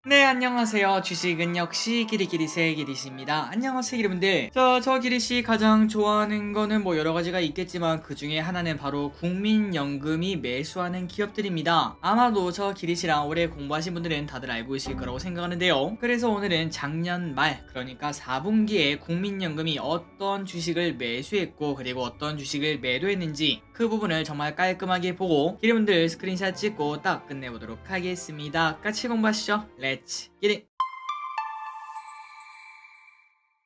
네, 안녕하세요. 주식은 역시 기리기리새 기리씨입니다. 안녕하세요, 기리분들. 저 기리씨 가장 좋아하는 거는 뭐 여러 가지가 있겠지만 그 중에 하나는 바로 국민연금이 매수하는 기업들입니다. 아마도 저 기리씨랑 오래 공부하신 분들은 다들 알고 있을 거라고 생각하는데요. 그래서 오늘은 작년 말, 그러니까 4분기에 국민연금이 어떤 주식을 매수했고 그리고 어떤 주식을 매도했는지 그 부분을 정말 깔끔하게 보고 기리분들 스크린샷 찍고 딱 끝내보도록 하겠습니다. 같이 공부하시죠. Let's get it!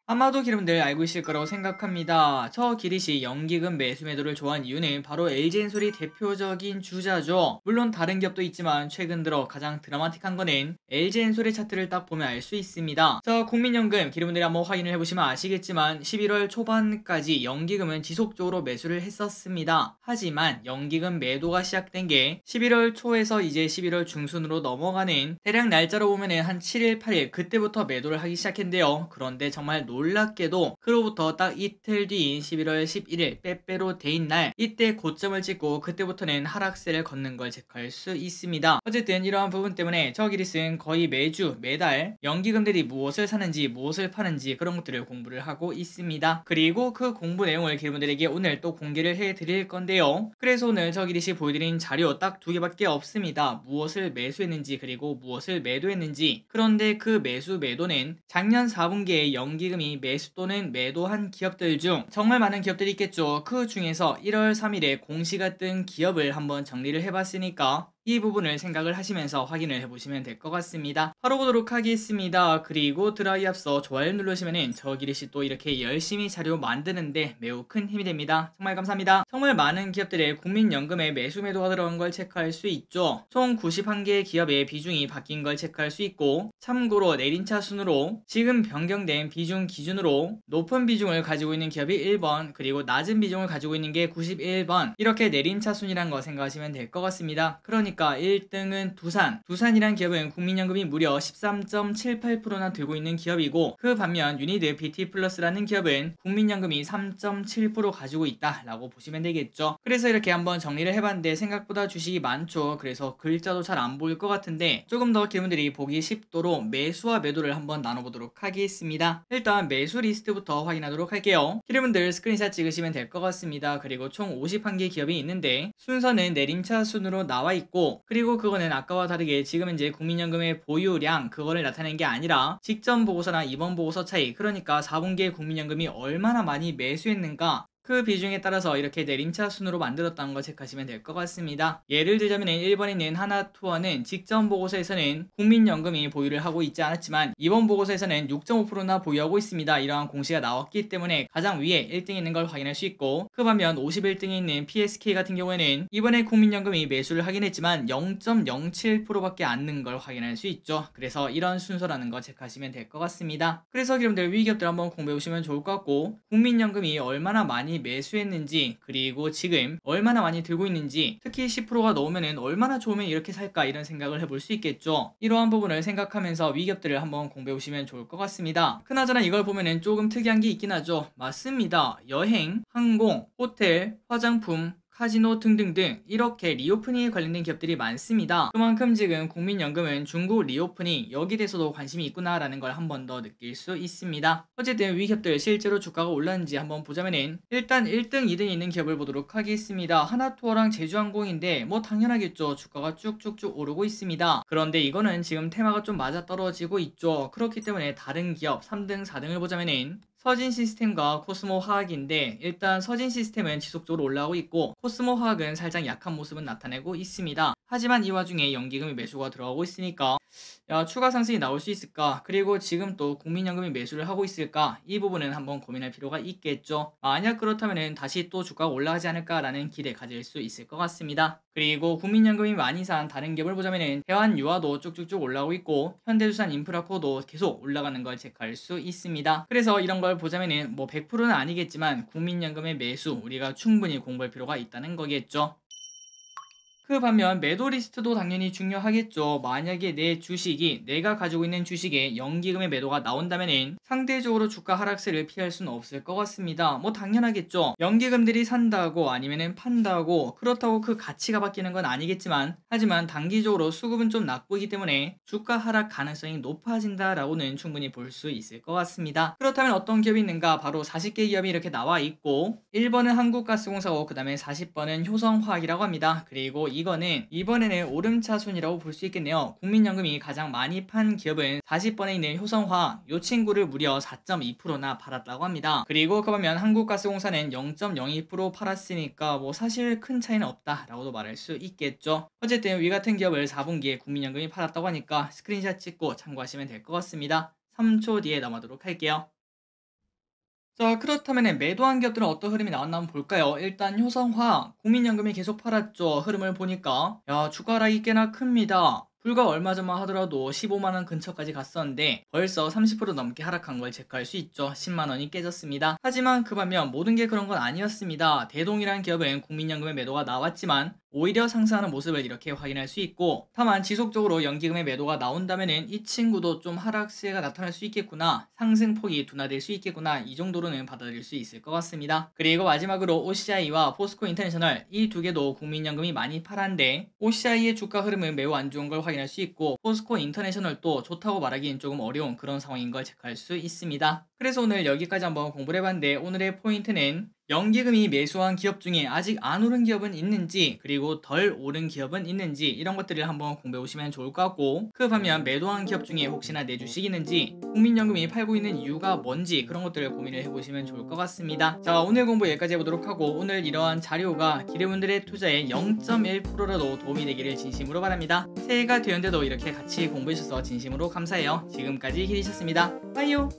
아마도 여러분들 알고 있을 거라고 생각합니다. 저 기리씨 연기금 매수 매도를 좋아한 이유는 바로 LG엔솔이 대표적인 주자죠. 물론 다른 기업도 있지만 최근 들어 가장 드라마틱한 거는 LG엔솔의 차트를 딱 보면 알 수 있습니다. 저 국민연금 여러분들이 한번 확인을 해보시면 아시겠지만 11월 초반까지 연기금은 지속적으로 매수를 했었습니다. 하지만 연기금 매도가 시작된 게 11월 초에서 이제 11월 중순으로 넘어가는 대략 날짜로 보면은 한 7일, 8일 그때부터 매도를 하기 시작했는데요. 그런데 정말 놀랍게도 그로부터 딱 이틀 뒤인 11월 11일 빼빼로 데인 날 이때 고점을 찍고 그때부터는 하락세를 걷는 걸 체크할 수 있습니다. 어쨌든 이러한 부분 때문에 저 기리스는 거의 매주 매달 연기금들이 무엇을 사는지 무엇을 파는지 그런 것들을 공부를 하고 있습니다. 그리고 그 공부 내용을 여러분들에게 오늘 또 공개를 해드릴 건데요. 그래서 오늘 저 기리시 보여드린 자료 딱 두 개밖에 없습니다. 무엇을 매수했는지 그리고 무엇을 매도했는지. 그런데 그 매수 매도는 작년 4분기에 연기금이 매수 또는 매도한 기업들 중 정말 많은 기업들이 있겠죠. 그 중에서 1월 3일에 공시가 뜬 기업을 한번 정리를 해봤으니까 이 부분을 생각을 하시면서 확인을 해보시면 될 것 같습니다. 바로 보도록 하겠습니다. 그리고 들어가기 앞서 좋아요 누르시면은 저 기리씨 또 이렇게 열심히 자료 만드는데 매우 큰 힘이 됩니다. 정말 감사합니다. 정말 많은 기업들의 국민연금에 매수 매도가 들어간 걸 체크할 수 있죠. 총 91개의 기업의 비중이 바뀐 걸 체크할 수 있고, 참고로 내림차 순으로 지금 변경된 비중 기준으로 높은 비중을 가지고 있는 기업이 1번, 그리고 낮은 비중을 가지고 있는 게 91번, 이렇게 내림차 순이란 거 생각하시면 될 것 같습니다. 그러니까 1등은 두산이란 기업은 국민연금이 무려 13.78%나 들고 있는 기업이고, 그 반면 유니드 BT플러스라는 기업은 국민연금이 3.7% 가지고 있다라고 보시면 되겠죠. 그래서 이렇게 한번 정리를 해봤는데 생각보다 주식이 많죠. 그래서 글자도 잘 안 보일 것 같은데 조금 더 기분들이 보기 쉽도록 매수와 매도를 한번 나눠보도록 하겠습니다. 일단 매수 리스트부터 확인하도록 할게요. 여러분들 스크린샷 찍으시면 될 것 같습니다. 그리고 총 51개 기업이 있는데 순서는 내림차 순으로 나와 있고, 그리고 그거는 아까와 다르게 지금 이제 국민연금의 보유량 그거를 나타낸 게 아니라 직전 보고서나 이번 보고서 차이, 그러니까 4분기에 국민연금이 얼마나 많이 매수했는가 그 비중에 따라서 이렇게 내림차 순으로 만들었다는 걸 체크하시면 될 것 같습니다. 예를 들자면 1번에 있는 하나투어는 직전 보고서에서는 국민연금이 보유를 하고 있지 않았지만 이번 보고서에서는 6.5%나 보유하고 있습니다. 이러한 공시가 나왔기 때문에 가장 위에 1등에 있는 걸 확인할 수 있고, 그 반면 51등에 있는 PSK 같은 경우에는 이번에 국민연금이 매수를 하긴 했지만 0.07%밖에 안 는 걸 확인할 수 있죠. 그래서 이런 순서라는 거 체크하시면 될 것 같습니다. 그래서 여러분들 위기업들 한번 공부해 보시면 좋을 것 같고, 국민연금이 얼마나 많이 매수했는지 그리고 지금 얼마나 많이 들고 있는지, 특히 10%가 넘으면 얼마나 좋으면 이렇게 살까 이런 생각을 해볼 수 있겠죠. 이러한 부분을 생각하면서 위기업들을 한번 공부해 보시면 좋을 것 같습니다. 그나저나 이걸 보면은 조금 특이한 게 있긴 하죠. 맞습니다. 여행, 항공, 호텔, 화장품, 카지노 등등등 이렇게 리오프닝에 관련된 기업들이 많습니다. 그만큼 지금 국민연금은 중국 리오프닝 여기 대해서도 관심이 있구나라는 걸 한 번 더 느낄 수 있습니다. 어쨌든 위 기업들 실제로 주가가 올랐는지 한번 보자면은 일단 1등, 2등에 있는 기업을 보도록 하겠습니다. 하나투어랑 제주항공인데 뭐 당연하겠죠. 주가가 쭉쭉쭉 오르고 있습니다. 그런데 이거는 지금 테마가 좀 맞아떨어지고 있죠. 그렇기 때문에 다른 기업 3등, 4등을 보자면은 서진시스템과 코스모화학인데, 일단 서진시스템은 지속적으로 올라오고 있고 코스모화학은 살짝 약한 모습은 나타내고 있습니다. 하지만 이 와중에 연기금이 매수가 들어가고 있으니까 추가 상승이 나올 수 있을까, 그리고 지금 또 국민연금이 매수를 하고 있을까, 이 부분은 한번 고민할 필요가 있겠죠. 만약 그렇다면 다시 또 주가가 올라가지 않을까라는 기대 가질 수 있을 것 같습니다. 그리고 국민연금이 많이 산 다른 기업을 보자면은 대환유화도 쭉쭉쭉 올라오고 있고 현대두산 인프라코도 계속 올라가는 걸 체크할 수 있습니다. 그래서 이런 걸 보자면은 뭐 100%는 아니겠지만 국민연금의 매수 우리가 충분히 공부할 필요가 있다는 거겠죠. 그 반면 매도 리스트도 당연히 중요하겠죠. 만약에 내 주식이 내가 가지고 있는 주식에 연기금의 매도가 나온다면은 상대적으로 주가 하락세를 피할 수는 없을 것 같습니다. 뭐 당연하겠죠. 연기금들이 산다고 아니면은 판다고 그렇다고 그 가치가 바뀌는 건 아니겠지만, 하지만 단기적으로 수급은 좀 나쁘기 때문에 주가 하락 가능성이 높아진다라고는 충분히 볼 수 있을 것 같습니다. 그렇다면 어떤 기업이 있는가? 바로 40개 기업이 이렇게 나와 있고, 1번은 한국가스공사고 그 다음에 40번은 효성화학이라고 합니다. 그리고 이거는 이번에는 오름차순이라고 볼 수 있겠네요. 국민연금이 가장 많이 판 기업은 40번에 있는 효성화학, 이 친구를 무려 4.2%나 팔았다고 합니다. 그리고 그 반면 한국가스공사는 0.02% 팔았으니까 뭐 사실 큰 차이는 없다라고도 말할 수 있겠죠. 어쨌든 위 같은 기업을 4분기에 국민연금이 팔았다고 하니까 스크린샷 찍고 참고하시면 될 것 같습니다. 3초 뒤에 넘어가도록 할게요. 자, 그렇다면 매도한 기업들은 어떤 흐름이 나왔나 한번 볼까요? 일단 효성화, 국민연금이 계속 팔았죠. 흐름을 보니까 야, 주가 하락이 꽤나 큽니다. 불과 얼마 전만 하더라도 15만원 근처까지 갔었는데 벌써 30% 넘게 하락한 걸 체크할 수 있죠. 10만원이 깨졌습니다. 하지만 그 반면 모든 게 그런 건 아니었습니다. 대동이라는 기업은 국민연금의 매도가 나왔지만 오히려 상승하는 모습을 이렇게 확인할 수 있고, 다만 지속적으로 연기금의 매도가 나온다면은 이 친구도 좀 하락세가 나타날 수 있겠구나, 상승폭이 둔화될 수 있겠구나, 이 정도로는 받아들일 수 있을 것 같습니다. 그리고 마지막으로 OCI와 포스코 인터내셔널, 이 두 개도 국민연금이 많이 팔았는데 OCI의 주가 흐름은 매우 안 좋은 걸 확인할 수 있고, 포스코 인터내셔널도 좋다고 말하기는 조금 어려운 그런 상황인 걸 체크할 수 있습니다. 그래서 오늘 여기까지 한번 공부를 해봤는데, 오늘의 포인트는 연기금이 매수한 기업 중에 아직 안 오른 기업은 있는지, 그리고 덜 오른 기업은 있는지, 이런 것들을 한번 공부해 보시면 좋을 것 같고, 그 반면 매도한 기업 중에 혹시나 내 주식이 있는지, 국민연금이 팔고 있는 이유가 뭔지, 그런 것들을 고민을 해보시면 좋을 것 같습니다. 자, 오늘 공부 여기까지 해보도록 하고, 오늘 이러한 자료가 기대분들의 투자에 0.1%라도 도움이 되기를 진심으로 바랍니다. 새해가 되었는데도 이렇게 같이 공부해 주셔서 진심으로 감사해요. 지금까지 기리셨습니다. 빠이요.